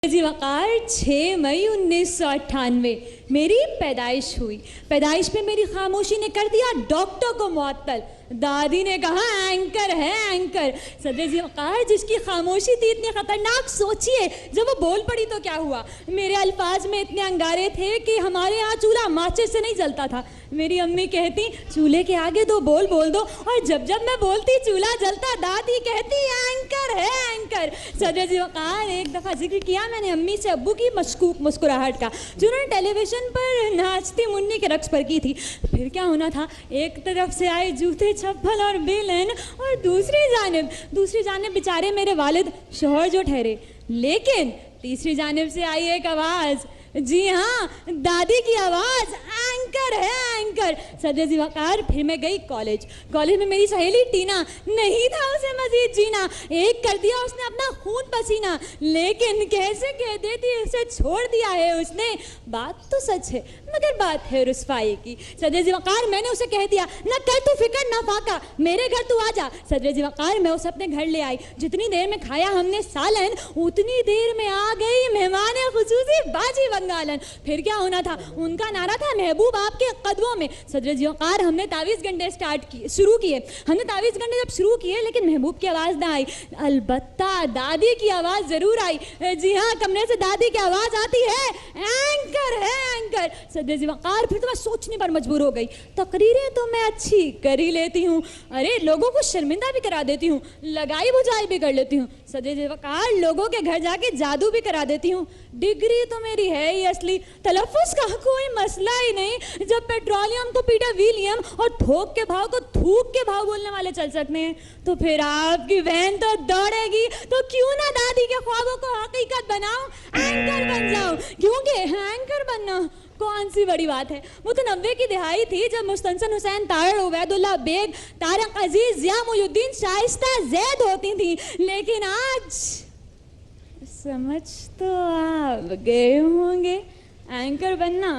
जी वक़ार 6 मई 1998 मेरी पैदाइश हुई। पैदाइश पे मेरी खामोशी ने कर दिया डॉक्टर को मुअत्तल। दादी ने कहा एंकर है एंकर। सदर जी वक़ार जिसकी खामोशी थी इतनी ख़तरनाक, सोचिए जब वो बोल पड़ी तो क्या हुआ। मेरे अल्फाज में इतने अंगारे थे कि हमारे यहाँ चूल्हा माचिस से नहीं जलता था। मेरी अम्मी कहती चूल्हे के आगे दो बोल बोल दो, और जब जब मैं बोलती चूल्हा जलता। दादी कहती एंकर है एंकर। सदर जी वक़ार एक दफ़ा जिक्र किया मैंने अम्मी से अब्बू की मशकूक मुस्कुराहट का, जिन्होंने टेलीविज़न पर नाचती मुन्नी के रक्स पर की थी। फिर क्या होना था, एक तरफ से आए जूते चप्पल और बेलन, और दूसरी जानिब बेचारे मेरे वालिद शौहर जो ठहरे। लेकिन तीसरी जानिब से आई एक आवाज़, जी हाँ दादी की आवाज़, एंकर है एंकर। सदर जी वक़ार फिर मैं गई कॉलेज में मेरी सहेली टीना, नहीं था उसे मजीद जीना, एक कर दिया उसने अपना खून पसीना। लेकिन कैसे कह देती उसे छोड़ दिया है उसने। बात तो सच है मगर बात है रुस्वाई की। सदर जी वक़ार मैंने उसे कह दिया न कर तू फिक्र न फाका, मेरे घर तू आ जा। सदर जी वक़ार मैं उसे अपने घर ले आई। जितनी देर में खाया हमने सालन, उतनी देर में आ गई मेहमान खुसूसी बाजी बंगालन। फिर क्या होना था, उनका नारा था महबूब आपके कदमों में। सदर जी वक़ार हमने तावीज़ गंडे शुरू किए। हमने तावीज़ गंडे जब शुरू किए लेकिन महबूब की आवाज़ ना आई, अलबत्ता दादी की आवाज़ ज़रूर आई। जी हाँ कमरे से दादी की आवाज़ आती है, एंकर है एंकर। सदर जी वक़ार फिर तो मैं सोचने पर मजबूर हो गई। तकरीरें तो मैं अच्छी कर ही लेती हूँ, अरे लोगों को शर्मिंदा भी करा देती हूँ, लगाई बुझाई भी कर लेती हूँ। सदर जी वक़ार लोगों के घर जाके जादू भी करा देती हूँ। डिग्री तो मेरी है ही असली, तलफ़्फ़ुज़ का कोई मसला ही नहीं। जब पेट्रोलियम को पीटर विलियम और थोक के भाव को थूक के भाव बोलने वाले चल सकते हैं, तो फिर आपकी बहन तो दौड़ेगी। तो क्यों ना दादी के ख्वाबों को हकीकत बनाऊं, एंकर बन जाऊं। क्योंकि एंकर बनना कौन सी बड़ी बात है। वो तो 90 की दिहाई थी जब मुस्तनसन हुसैन, तारड़ उबैदुल्लाह बेग, तारक अजीज, ज़िया मुइनुद्दीन, शाइस्ता ज़ैद होती थी। लेकिन आज समझ तो आप गए होंगे एंकर बनना